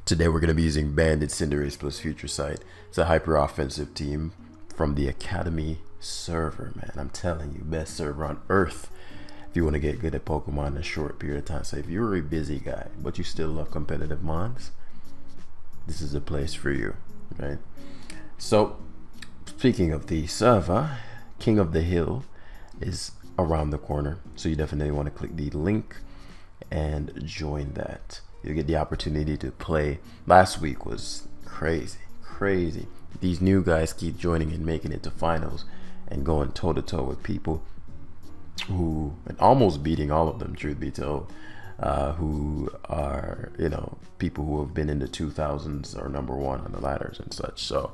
Today we're going to be using Bandit, Cinderace plus Future Sight. It's a hyper offensive team from the Academy server, man. I'm telling you, best server on earth if you want to get good at Pokemon in a short period of time. So if you're a busy guy, but you still love competitive mons, this is a place for you, right? So speaking of the server, King of the Hill is around the corner. So you definitely want to click the link and join that. You get the opportunity to play. Last week was crazy. These new guys keep joining and making it to finals and going toe to toe with people who, and almost beating all of them, truth be told, who are, people who have been in the 2000s or number one on the ladders and such. So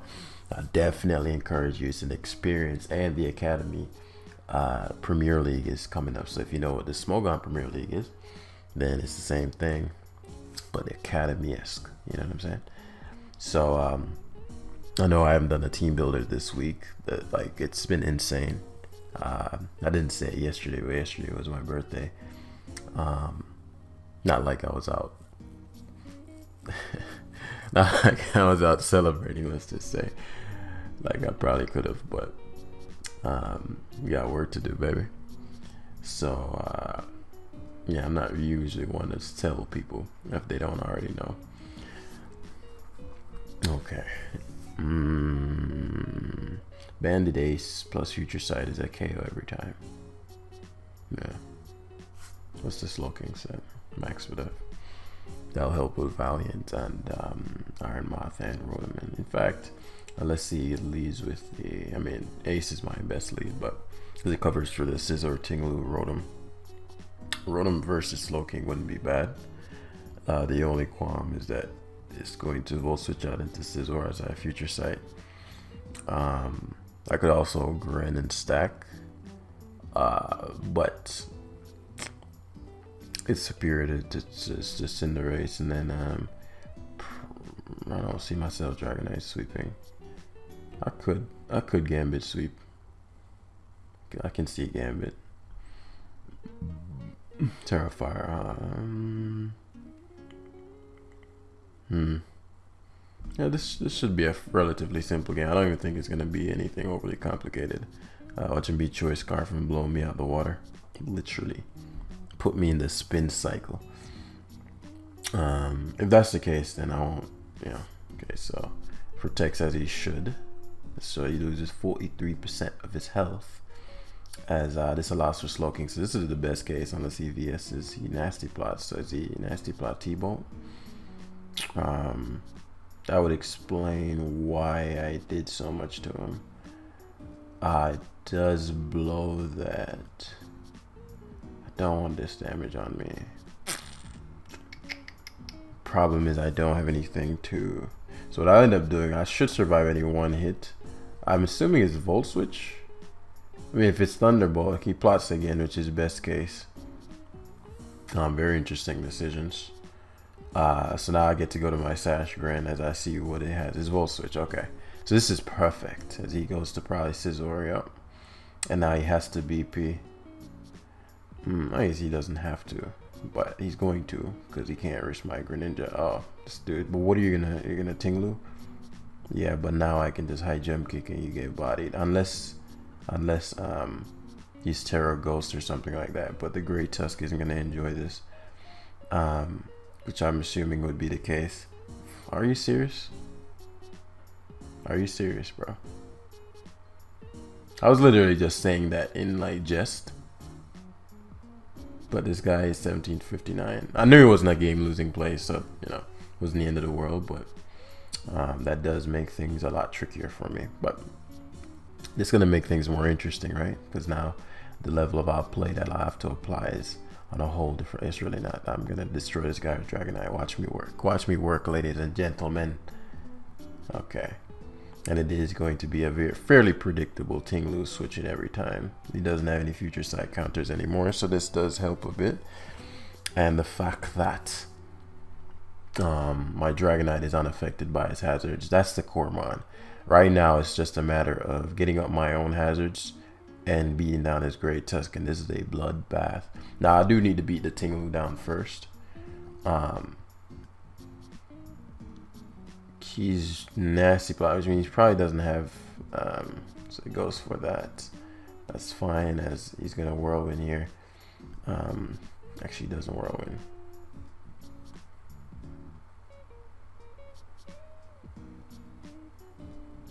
I definitely encourage you. It's an experience, and the Academy Premier League is coming up. So if you know what the Smogon Premier League is, then it's the same thing, but Academy-esque, you know what I'm saying? So I know I haven't done a team builder this week. Like, it's been insane. I didn't say it yesterday, but yesterday was my birthday. Not like I was out not like I was out celebrating, let's just say. Like, I probably could have, but we got work to do, baby. So yeah, I'm not usually one to tell people if they don't already know. Okay. Bandit Ace plus Future Sight is a KO every time. Yeah. What's the Slowking set? Max for that. That'll help with Valiant and Iron Moth and Rotom. In fact, let's see, it leads with the, Ace is my best lead, but because it covers for the Scizor, Tinglu, Rotom. Rotom versus Slowking wouldn't be bad. The only qualm is that it's going to Volt Switch out into Scizor as I Future Sight. I could also Grin and stack, but it's superior to Cinderace, and then I don't see myself Dragonite sweeping. I could Gambit sweep. I can see Gambit. Terrafire. Yeah, this should be a relatively simple game. I don't even think it's gonna be anything overly complicated. Watching Beat Choice Scarf and blow me out the water. Literally put me in the spin cycle. If that's the case, then I won't. Yeah. Okay. So protects as he should. So he loses 43% of his health. As this allows for Slowking. So this is the best case unless he VS's he Nasty Plot. So is he Nasty Plot T-Bolt? That would explain why I did so much to him. It does blow that. I don't want this damage on me. Problem is I don't have anything to. So what I end up doing, I should survive any one hit. I'm assuming it's Volt Switch. If it's Thunderbolt, he plots again, which is best case. Very interesting decisions. So now I get to go to my Sash Grand as I see what it has. It's Volt Switch, okay. So this is perfect as he goes to probably Scizor up. And now he has to BP. I guess he doesn't have to, but he's going to because he can't risk my Greninja. Oh, this dude. But what are you're gonna Tinglu? Yeah, but now I can just high jump kick and you get bodied. Unless he's Terra Ghost or something like that. But the Great Tusk isn't gonna enjoy this. Which I'm assuming would be the case. Are you serious? Are you serious, bro? I was literally just saying that in like jest. But this guy is 1759. I knew it wasn't a game losing play, so it wasn't the end of the world, but that does make things a lot trickier for me. But it's gonna make things more interesting, right? Because now the level of outplay that I have to apply is on a whole different. It's really not. I'm gonna destroy this guy with Dragonite. Watch me work. Watch me work, ladies and gentlemen. Okay. And it is going to be a fairly predictable Tinglu switching every time. He doesn't have any Future Sight counters anymore, so this does help a bit. And the fact that my Dragonite is unaffected by his hazards, that's the core mon. Right now, it's just a matter of getting up my own hazards and beating down his Great Tusk, and this is a bloodbath. Now, I do need to beat the Tinglu down first. He's nasty plot, which means he probably doesn't have, so it goes for that. That's fine, as he's gonna whirlwind here. Actually, he doesn't whirlwind.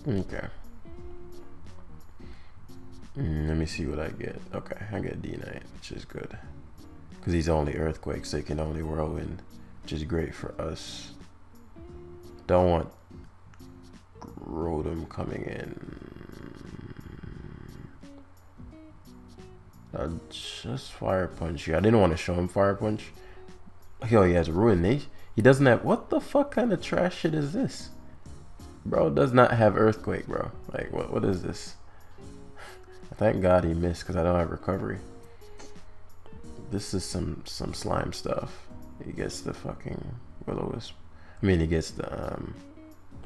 Okay. Let me see what I get. Okay, I get D9, which is good. Because he's only Earthquake, so he can only whirlwind, which is great for us. Don't want Rotom coming in. I'll just Fire Punch you. I didn't want to show him Fire Punch. Yo, he has Ruination. He doesn't have. What the fuck kind of trash shit is this? Bro does not have Earthquake, bro. Like, what is this? Thank God he missed, because I don't have Recovery. This is some slime stuff. He gets the fucking Will-O-Wisp. I mean, he gets the,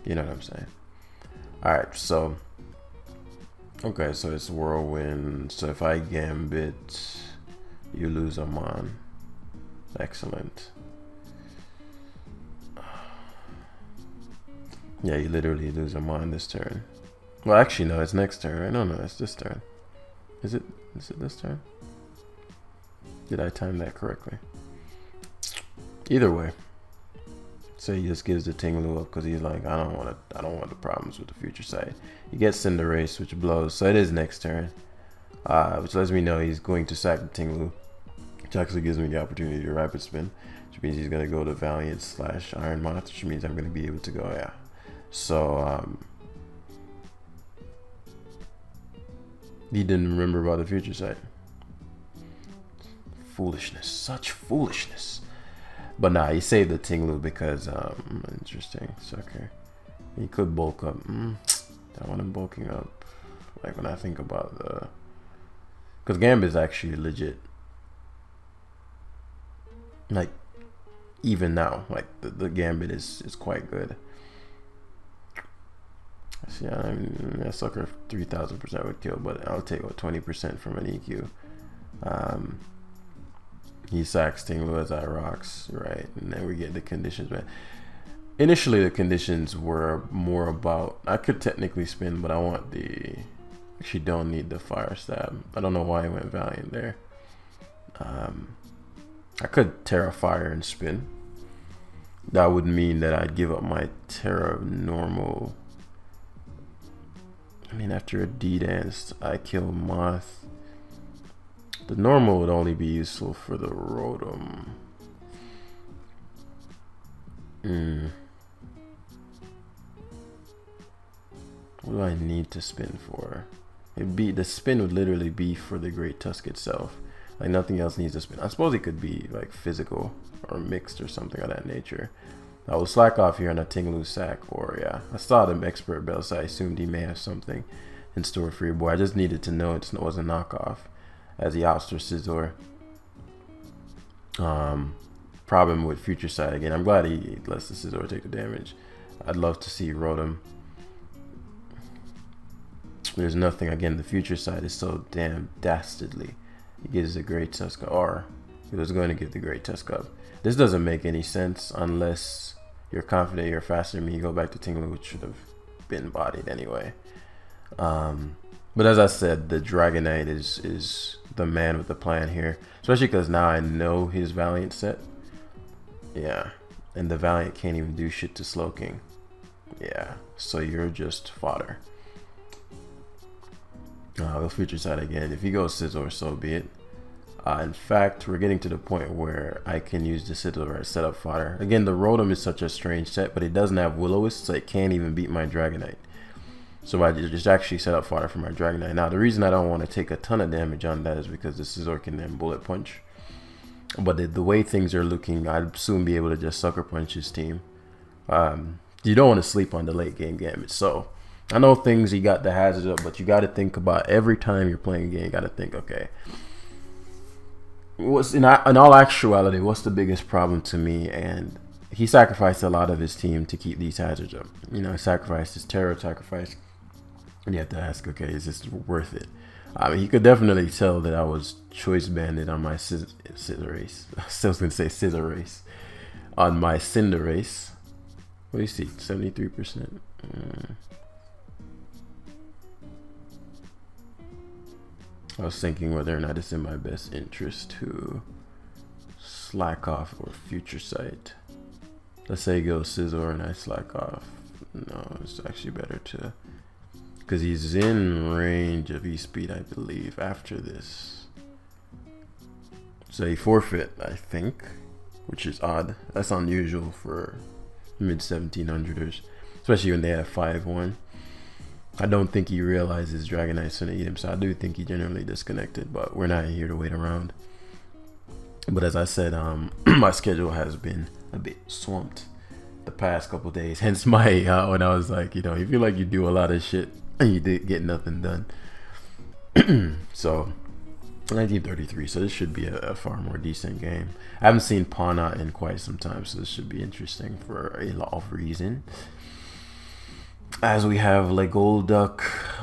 you know what I'm saying. Alright, so. Okay, so it's Whirlwind. So if I Gambit, you lose a Mon. Excellent. Yeah, you literally lose a Mon this turn. Well, actually, no, it's next turn, right? No, it's this turn. Is it this turn? Did I time that correctly? Either way. So he just gives the Tinglu up because he's like, I don't want the problems with the future sight. He gets Cinderace, which blows. So it is next turn. Which lets me know he's going to sack the Tinglu. Which actually gives me the opportunity to Rapid Spin. Which means he's going to go to Valiant / Iron Moth, which means I'm going to be able to go, yeah. So, he didn't remember about the future sight. Foolishness. Such foolishness. But nah, he saved the Tinglu because, interesting. So, okay. He could bulk up. I want him bulking up. Like, when I think about the... Because Gambit is actually legit. Like, even now. Like, the Gambit is quite good. Yeah, I mean, that sucker 3,000% would kill, but I'll take 20% from an EQ. He sacks Tinglu as I rocks, right? And then we get the conditions, man. Initially, the conditions were more about, I could technically spin, but I want the, actually don't need the Fire Stab. I don't know why I went Valiant there. I could Terra Fire and spin. That would mean that I'd give up my Terra normal. I mean, after a D-Dance, I kill Moth. The normal would only be useful for the Rotom. What do I need to spin for? The spin would literally be for the Great Tusk itself. Like, nothing else needs to spin. I suppose it could be like physical or mixed or something of that nature. I will slack off here on a Tinglu sack, or yeah, I saw them Expert Bell, so I assumed he may have something in store for your boy. I just needed to know it was a knockoff, as he opts for Scizor. Problem with Future Sight again. I'm glad he lets the Scizor take the damage. I'd love to see Rotom. There's nothing, again, the Future Sight is so damn dastardly. He gives the Great Tusk, or he was going to give the Great Tusk up. This doesn't make any sense unless you're confident you're faster than me. You go back to Tinglu, which should have been bodied anyway. But as I said, the Dragonite is the man with the plan here. Especially because now I know his Valiant set. Yeah. And the Valiant can't even do shit to Slowking. Yeah. So you're just fodder. We'll Future Sight again. If he goes Scizor, so be it. In fact, we're getting to the point where I can use the Scizor as setup fodder. Again, the Rotom is such a strange set, but it doesn't have Will-O-Wisp, so it can't even beat my Dragonite. So I just actually set up fodder for my Dragonite. Now, the reason I don't want to take a ton of damage on that is because the Scizor can then Bullet Punch. But the way things are looking, I'd soon be able to just Sucker Punch his team. You don't want to sleep on the late game Gambit. So I know things, you got the hazards up, but you got to think about every time you're playing a game, you got to think, okay, what's in all actuality, what's the biggest problem to me? And he sacrificed a lot of his team to keep these hazards up. You know, he sacrificed his Terra, sacrifice. And you have to ask, okay, is this worth it? I mean, he could definitely tell that I was choice banded on my Cinderace. I still was going to say Scissor Race. On my Cinderace. What do you see? 73%. I was thinking whether or not it's in my best interest to slack off or future sight. Let's say go Scizor and I slack off. No, it's actually better to, because he's in range of E-Speed, I believe, after this. So he forfeit, I think, which is odd. That's unusual for mid 1700ers, especially when they have 5-1. I don't think he realizes Dragonite's gonna eat him, so I do think he generally disconnected, but we're not here to wait around. But as I said, my schedule has been a bit swamped the past couple days, hence my when I was like, you know, you feel like you do a lot of shit and you did get nothing done. So 1933, so this should be a far more decent game. I haven't seen Pana in quite some time, so this should be interesting for a lot of reason. As we have Legolduck,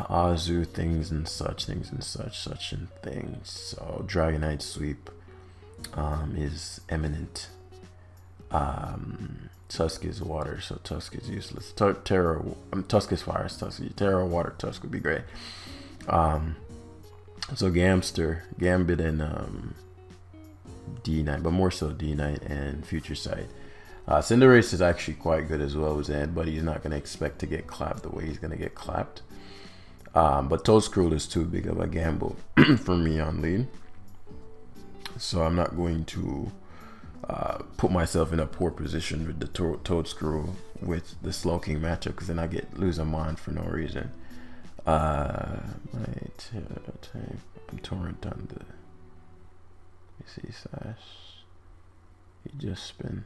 Azu, things and such. So Dragonite sweep is imminent. Tusk is water, so Tusk is useless. Tusk is fire, Terra water, Tusk would be great. So Gambit and D-Knight, but more so D-Knight and Future Sight. Cinderace is actually quite good as well as Ed, but he's not going to expect to get clapped the way he's going to get clapped. But Toedscruel is too big of a gamble for me on lead. So I'm not going to put myself in a poor position with the Toedscruel with the Slowking matchup, because then I lose a mon for no reason. I'm Torrent on the slash. He just spin.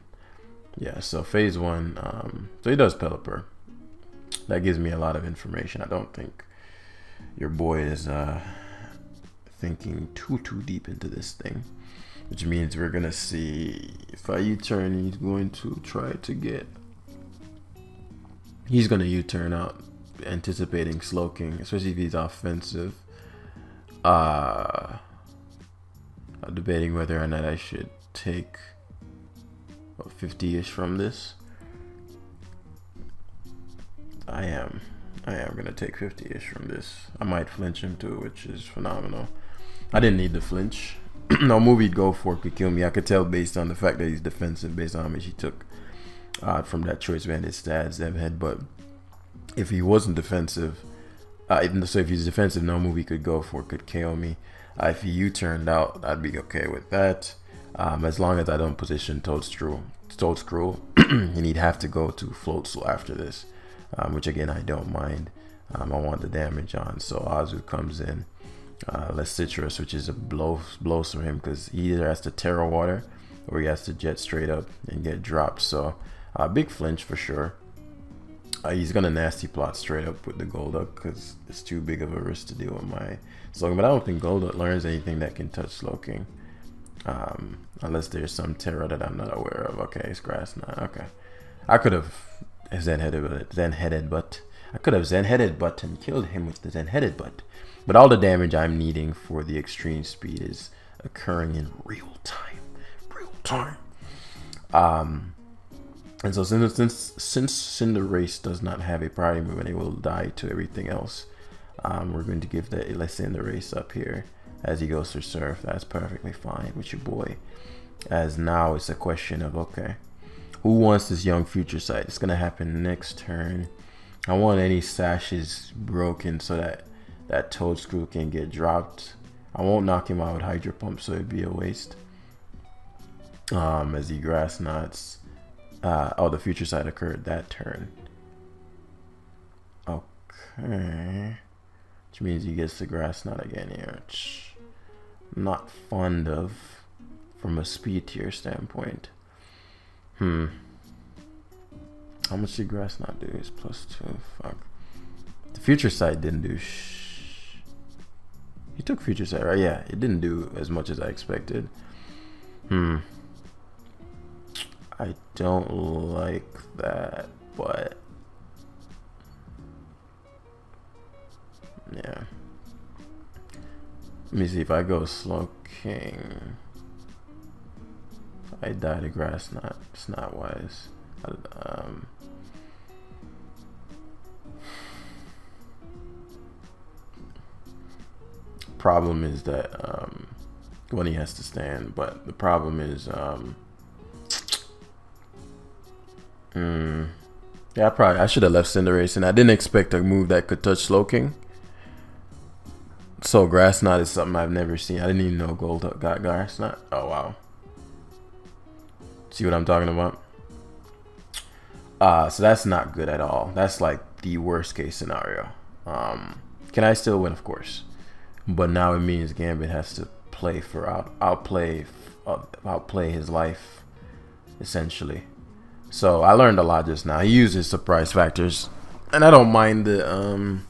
Yeah, so phase 1, so he does Pelipper. That gives me a lot of information. I don't think your boy is thinking too deep into this thing, which means we're gonna see if I U-turn, he's going to try to get, he's gonna U-turn out anticipating Slowking, especially if he's offensive. I'm debating whether or not I should take 50-ish from this. I am gonna take 50-ish from this. I might flinch him too, which is phenomenal. I didn't need the flinch. No move he'd go for could kill me. I could tell based on the fact that he's defensive, based on how much he took from that choice bandit stats Zeb had. But if he wasn't defensive, so if he's defensive, no move he could go for could KO me. If he U-turned out, I'd be okay with that. As long as I don't position Toedscruel, and he'd have to go to Floatzel after this, which again I don't mind. I want the damage on, so Azu comes in. Less Citrus, which is a blows for him, because he either has to Terra Water or he has to Jet straight up and get dropped. So big flinch for sure. He's gonna nasty plot straight up with the Golduck, because it's too big of a risk to deal with my Slowking. But I don't think Golduck learns anything that can touch Slowking. Unless there's some Terra that I'm not aware of. Okay, it's Grass Knot. Okay, I could have Zen-headed butt. I could have Zen-headed butt and killed him with the Zen-headed butt. But all the damage I'm needing for the extreme speed is occurring in real time. And so since Cinderace does not have a priority move and it will die to everything else, we're going to give the Cinderace up here as he goes to Surf. That's perfectly fine with your boy. As now it's a question of, okay, who wants this young Future Sight? It's gonna happen next turn. I want any sashes broken so that Toedscruel can get dropped. I won't knock him out with Hydro Pump, so it'd be a waste. As he Grass Knots. The Future Sight occurred that turn. Okay. Which means he gets the Grass Knot again here. Which I'm not fond of from a speed tier standpoint. How much did Grass Knot do? It's +2. Fuck. The Future Sight didn't do He took Future Sight, right? Yeah, it didn't do as much as I expected. I don't like that, but yeah. Let me see if I go Slowking. I die to Grass Knot. It's not wise. problem is that when he has to stand, but the problem is yeah, I should have left Cinderace, and I didn't expect a move that could touch Slowking. So Grass Knot is something I've never seen. I didn't even know Golduck got Grass Knot. Oh wow. See what I'm talking about? So that's not good at all. That's like the worst case scenario. Can I still win? Of course. But now it means Gambit has to play for outplay his life, essentially. So I learned a lot just now. He uses surprise factors, and I don't mind the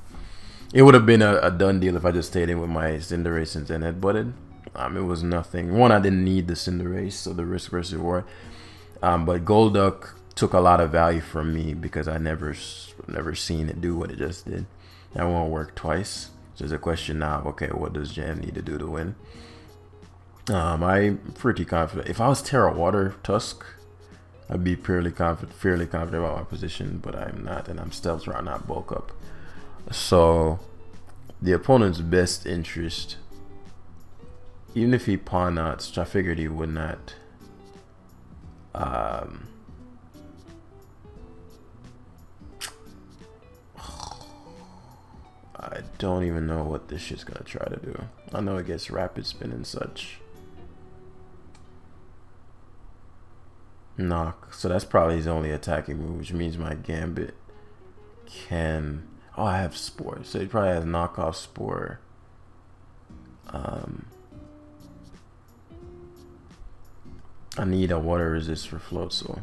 it would have been a done deal if I just stayed in with my Cinderace and then headbutted. It was nothing. One, I didn't need the Cinderace, so the risk versus reward. But Golduck took a lot of value from me because I never seen it do what it just did. That won't work twice. So there's a question now of, okay, what does Jam need to do to win? I'm pretty confident. If I was Terra Water Tusk, I'd be fairly confident about my position, but I'm not, and I'm Stealth Route, not Bulk Up. So the opponent's best interest, even if he pawn knots, which I figured he would not, I don't even know what this shit's gonna try to do. I know it gets rapid spin and such. Knock. So that's probably his only attacking move, which means my Gambit can... Oh, I have Spore. So he probably has knockoff Spore. I need a water resist for Floatzel.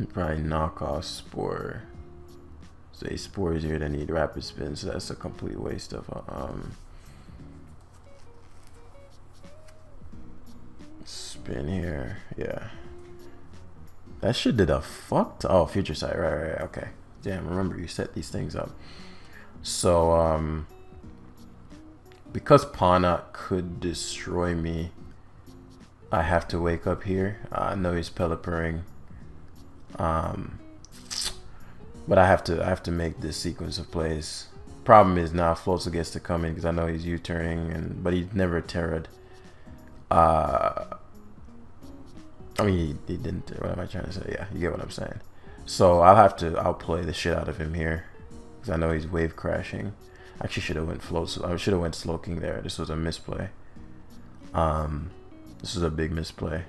Probably knockoff Spore. So he Spores here that need rapid spin, so that's a complete waste of spin here. Yeah. That shit did a fucked. Oh, Future Sight. Right. Okay. Damn. Remember, you set these things up. So because Pawnot could destroy me, I have to wake up here. I know he's Pelipperring. But I have to make this sequence of plays. Problem is now Floatzel gets to come in because I know he's U-turning, but he's never terra'd. I mean, he didn't. What am I trying to say? Yeah, you get what I'm saying. So I'll have to outplay the shit out of him here because I know he's wave crashing. I actually should have went Floatzel. I should have went Slowking there. This was a misplay. This was a big misplay.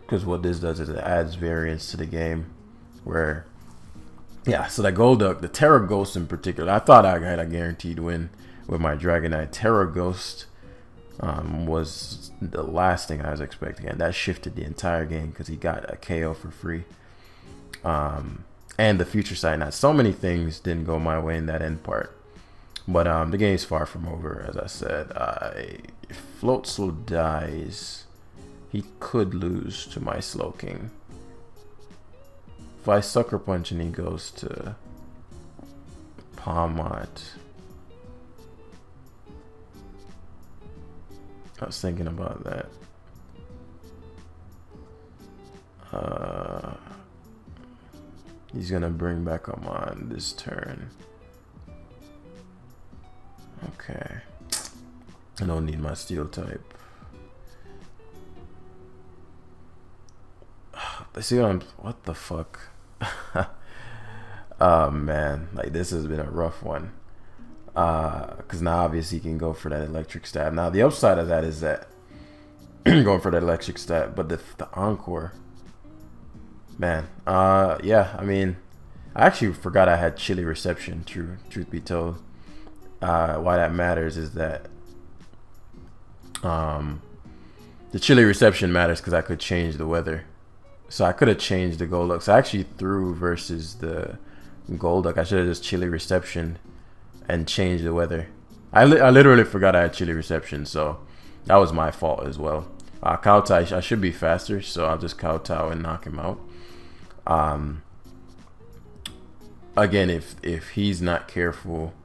Because what this does is it adds variance to the game. Where, yeah, so that Golduck, the Terra Ghost in particular, I thought I had a guaranteed win with my Dragonite. Terra Ghost was the last thing I was expecting, and that shifted the entire game because he got a KO for free. And the Future Sight. Now, so many things didn't go my way in that end part. But the game's far from over, as I said. If Floatzel dies, he could lose to my Slowking. If I Sucker Punch and he goes to Palmot, I was thinking about that. He's gonna bring back Amon this turn. Okay. I don't need my Steel type. See what the fuck? Oh man, like this has been a rough one. Because now obviously he can go for that electric stab. Now the upside of that is that going for that electric stab, but the encore, man. Yeah, I mean, I actually forgot I had chilly reception. Truth be told, why that matters is that the chilly reception matters because I could change the weather. So I could have changed the Golduck. So I actually threw versus the Golduck. I should have just chilly reception and changed the weather. I literally forgot I had chilly reception, so that was my fault as well. Kowtow, I should be faster, so I'll just Kowtow and knock him out. Again, if he's not careful,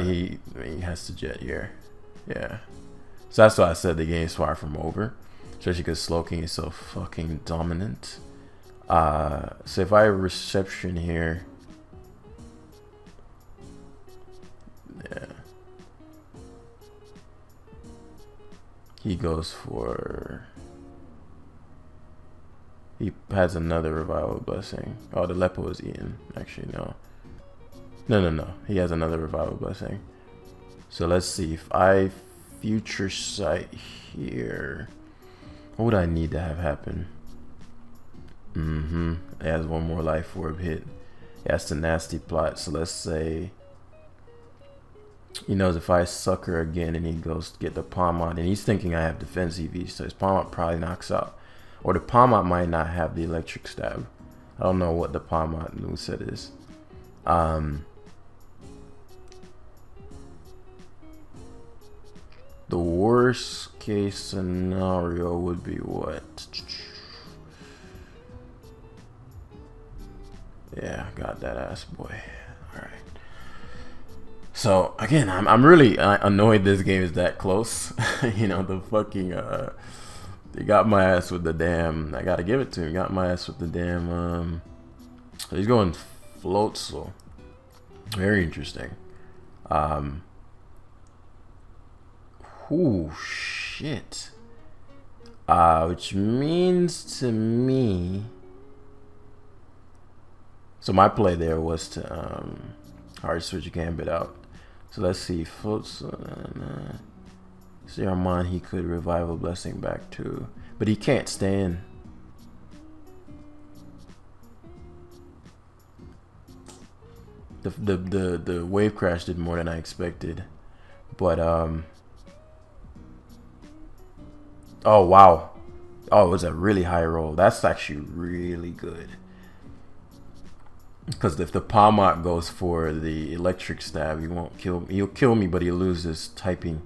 he has to jet here. Yeah. So that's why I said the game's far from over. Especially because Slowking is so fucking dominant. So if I reception here, yeah, he goes for, he has another revival blessing. Oh, the Lepo is eaten. Actually, no. No. He has another revival blessing. So let's see. If I future sight here, what would I need to have happen? It has one more life orb hit. That's the nasty plot. So let's say he knows if I sucker again and he goes to get the Palmot, and he's thinking I have defense EV, so his Palmot probably knocks out. Or the Palmot might not have the electric stab. I don't know what the Palmot moveset is. The worst case scenario would be what? Yeah, got that ass boy. Alright. So again, I'm really annoyed this game is that close. You know, the fucking they got my ass with the damn, I gotta give it to him, got my ass with the damn so he's going Floatzel. Very interesting. Ooh, shit. Which means to me, so my play there was to hard switch Gambit out. So let's see, Floatzel, Saruman, he could revive a blessing back too, but he can't stand. The wave crash did more than I expected, but oh wow, oh, it was a really high roll. That's actually really good, because if the Palmot goes for the electric stab, he won't kill me. He'll kill me, but he'll lose his typing,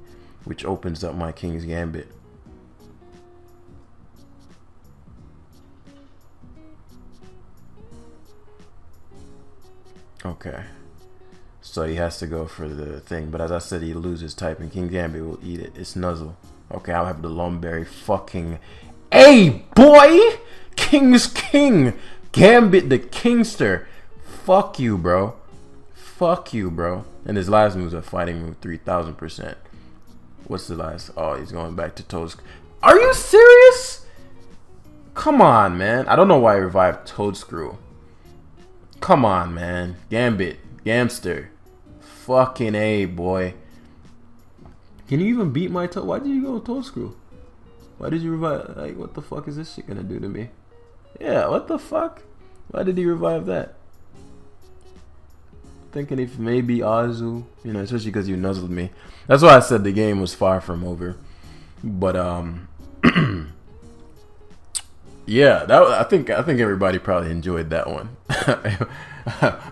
which opens up my King's Gambit. Okay, so he has to go for the thing, but as I said, he loses typing. King Gambit will eat it. It's Nuzzle. Okay, I'll have the Lumberry fucking A boy! King's King! Gambit the Kingster. Fuck you, bro. Fuck you, bro. And his last move's a fighting move, 3000%. What's the last? Oh, he's going back to Toadscrew. Are you serious? Come on, man. I don't know why he revived Toadscrew. Come on, man. Gambit. Gamster. Fucking A, boy. Can you even beat my Toad? Why did you go with Toadscrew? Why did you revive? Like, what the fuck is this shit gonna do to me? Yeah, what the fuck? Why did he revive that? Thinking if maybe Azu, you know, especially because you nuzzled me. That's why I said the game was far from over. But yeah, that I think everybody probably enjoyed that one.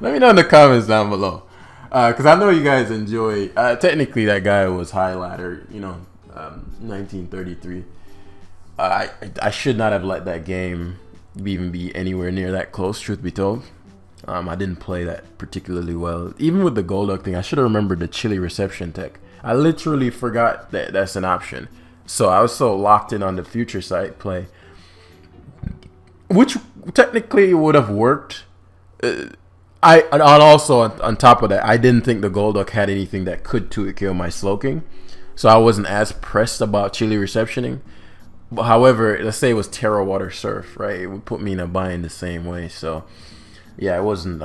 Let me know in the comments down below, because I know you guys enjoy. Technically, that guy was high ladder, you know, 1933. I should not have let that game even be anywhere near that close. Truth be told, I didn't play that particularly well. Even with the Golduck thing, I should have remembered the chili reception tech. I literally forgot that that's an option. So I was so locked in on the future sight play, which technically would have worked. And also on top of that, I didn't think the Golduck had anything that could 2-hit kill my Slowking, so I wasn't as pressed about chili receptioning. But however, let's say it was Terra Water Surf, right? It would put me in a bind the same way. So yeah, I wasn't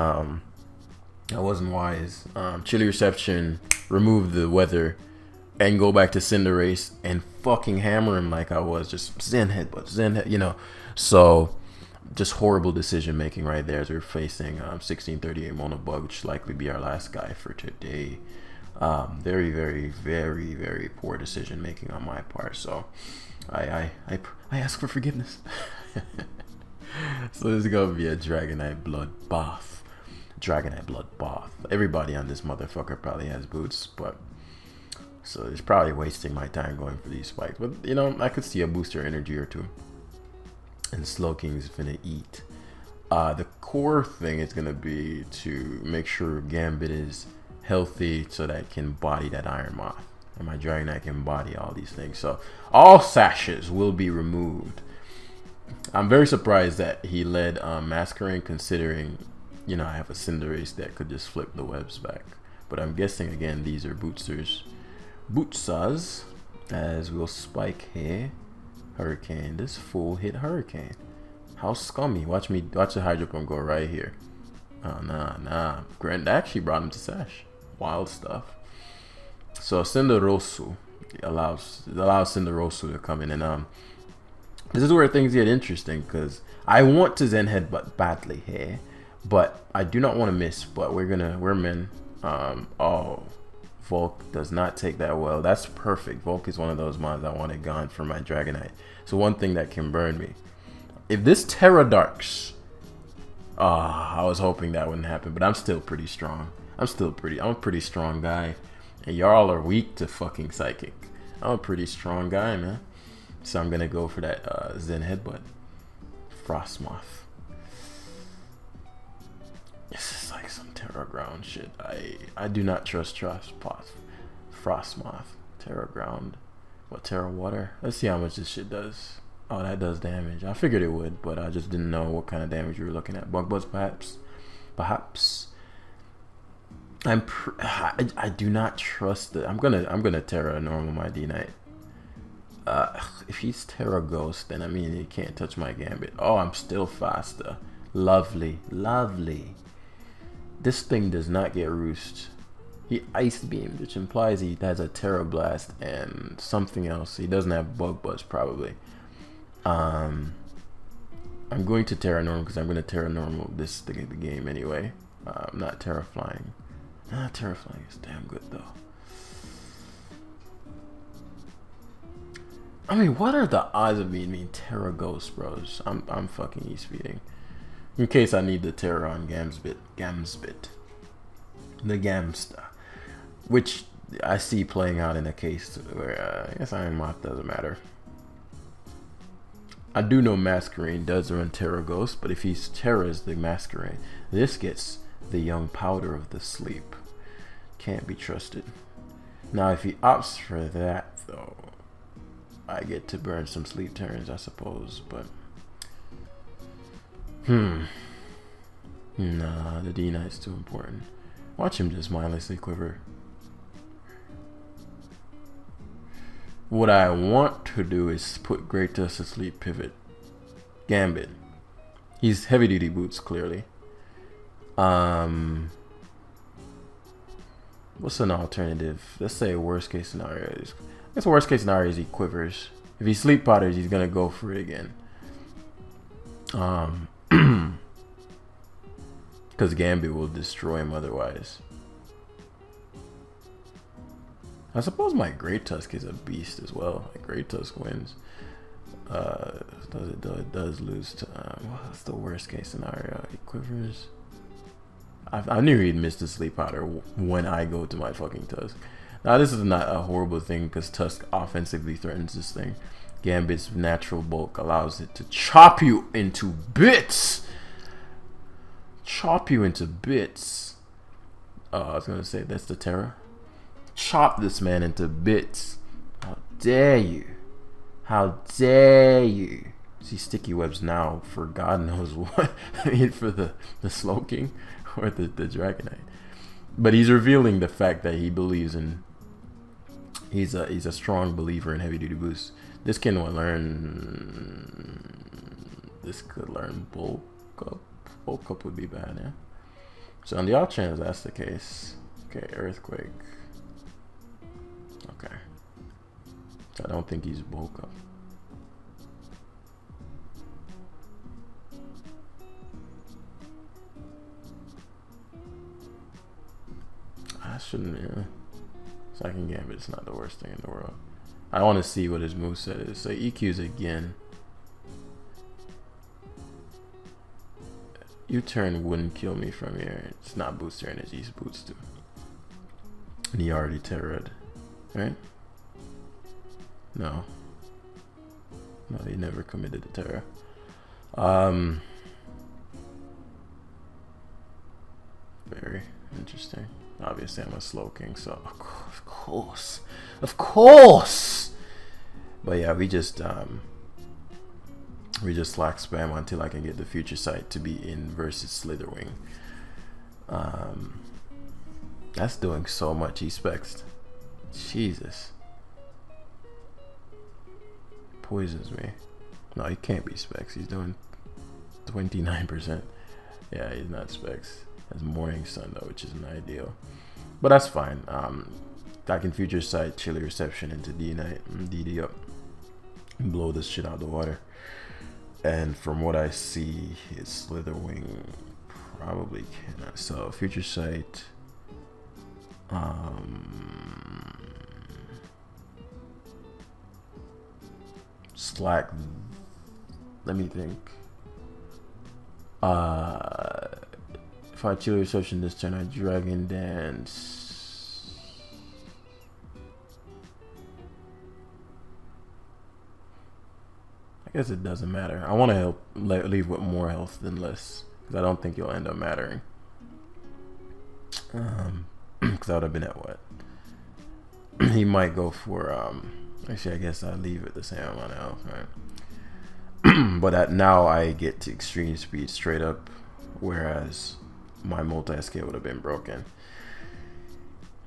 wise. Chili reception, remove the weather, and go back to Cinderace and fucking hammer him like I was just Zen headbutt, you know. So just horrible decision making right there as we're facing 1638 Monobug, which should likely be our last guy for today. Very, very, very, very poor decision making on my part. So I ask for forgiveness. So this is gonna be a Dragonite Blood Bath. Dragonite Blood Bath. Everybody on this motherfucker probably has boots, but so it's probably wasting my time going for these spikes. But you know, I could see a booster energy or two. And Slowking's finna eat. The core thing is gonna be to make sure Gambit is healthy so that it can body that Iron Moth, and my Dragonite can body all these things. So all sashes will be removed. I'm very surprised that he led Masquerain, considering, you know, I have a Cinderace that could just flip the webs back. But I'm guessing, again, these are boosters. Bootsas, as we'll spike here. Hurricane. This fool hit Hurricane. How scummy. Watch the Hydro Pump go right here. Oh, nah. Grant actually brought him to Sash. Wild stuff. So Cinderace allows Cinderace to come in, and this is where things get interesting, because I want to Zen Headbutt badly here, but I do not want to miss. But we're men. Oh, Volk does not take that well. That's perfect. Volk is one of those mons I wanted gone for my Dragonite. So one thing that can burn me. If this Terra Darks, I was hoping that wouldn't happen, but I'm still pretty strong. I'm a pretty strong guy. And y'all are weak to fucking Psychic. I'm a pretty strong guy, man. So I'm gonna go for that Zen Headbutt. Frostmoth. This is like some Terra Ground shit. I do not trust Frostmoth. Terra Ground. What, Terra Water? Let's see how much this shit does. Oh, that does damage. I figured it would, but I just didn't know what kind of damage you were looking at. Bug Buzz, perhaps. I do not trust the. I'm gonna Terra normal my D-Knight. If he's Terra Ghost, then I mean he can't touch my Gambit. Oh, I'm still faster. Lovely. This thing does not get Roost. He Ice Beamed, which implies he has a Terra Blast and something else. He doesn't have Bug Buzz probably. I'm going to Terra Normal because I'm going to Terra Normal this the game anyway. I'm not Terra Flying. Terra Flying is damn good though. I mean, what are the odds of me being Terra Ghost, bros? I'm fucking E-speeding. In case I need the Terra on Gamsbit. The Gamsta. Which I see playing out in a case where I guess Iron Moth doesn't matter. I do know Masquerain does run Terra Ghost, but if he's Terra's the Masquerain, this gets the young powder of the sleep. Can't be trusted. Now if he opts for that though, I get to burn some sleep turns, I suppose, but nah, the D-Knight's too important. Watch him just mindlessly quiver. What I want to do is put Great Tusk to sleep, pivot Gambit. He's heavy duty boots, clearly. What's an alternative? Let's say worst case scenario is, I guess worst case scenario is he quivers. If he sleep potters, he's gonna go for it again. Because Gambit will destroy him otherwise. I suppose my Great Tusk is a beast as well. Like Great Tusk wins. It does lose to. What's the worst case scenario? He quivers. I knew he'd miss the sleep powder when I go to my fucking Tusk. Now this is not a horrible thing because Tusk offensively threatens this thing. Gambit's natural bulk allows it to chop you into bits. I was gonna say that's the Terra. Chop this man into bits. How dare you? See sticky webs now for God knows what. I mean, for the Slowking or the Dragonite. But he's revealing the fact that he believes in. He's a strong believer in heavy duty boosts. This can learn. This could learn bulk up. Bulk up would be bad, yeah. So on the off chance that's the case, okay, Earthquake. Okay. So I don't think he's bulk up. I shouldn't, yeah. Second Gambit is not the worst thing in the world. I want to see what his moveset is. So EQs again. U-turn wouldn't kill me from here. It's not booster energy, it's boots too. And he already terrored, right? No, he never committed to terror. Very interesting. Obviously, I'm a Slowking, so of course. But yeah, we just We just slack spam until I can get the future sight to be in versus Slitherwing. That's doing so much e-specs. Jesus. Poisons me. No, he can't be specs. He's doing 29%. Yeah, he's not specs. That's Morning Sun though, which isn't ideal. But that's fine. I can future sight Chilly Reception into D-Night and DD up and blow this shit out of the water. And from what I see, his Slitherwing probably cannot. So future sight. Slack. Let me think. If I Chilly Reception this turn, I Dragon Dance. I guess it doesn't matter. I want to leave with more health than less, because I don't think you'll end up mattering. Because I would have been at what? He might go for actually I guess I leave it the same amount of health, right? But now I get to extreme speed straight up, whereas my multi-scale would have been broken.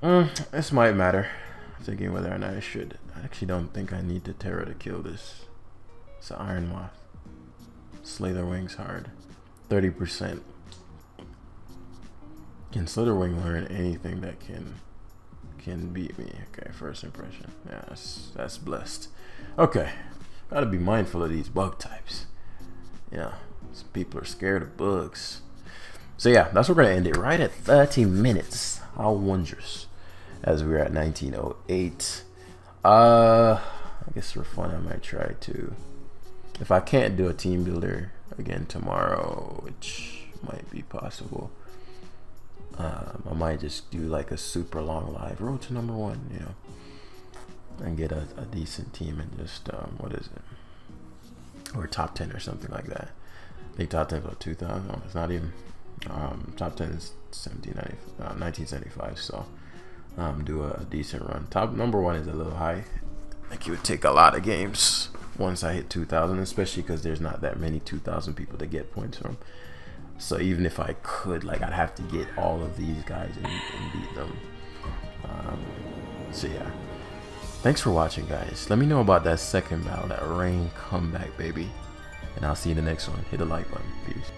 This might matter. I'm thinking whether or not I should. I actually don't think I need to Terra to kill this. It's an Iron Moth. Slitherwing's hard. 30%. Can Slitherwing learn anything that can beat me? Okay, first impression. Yeah, that's blessed. Okay, gotta be mindful of these bug types. Yeah, some people are scared of bugs. So yeah, that's where we're gonna end it right at 30 minutes. How wondrous. As we're at 1908. I guess for fun I might try to. If I can't do a team builder again tomorrow, which might be possible. I might just do like a super long live road to #1, you know, and get a decent team and just what is it, or top 10 or something like that. I think top 10 is what, 2000. No, it's not even. Top 10 is 1975. So do a decent run. Top #1 is a little high. Like it would take a lot of games once I hit 2000, especially because there's not that many 2000 people to get points from. So even if I could, like, I'd have to get all of these guys and beat them. So yeah, thanks for watching, guys. Let me know about that second battle, that rain comeback, baby, and I'll see you in the next one. Hit the like button. Peace.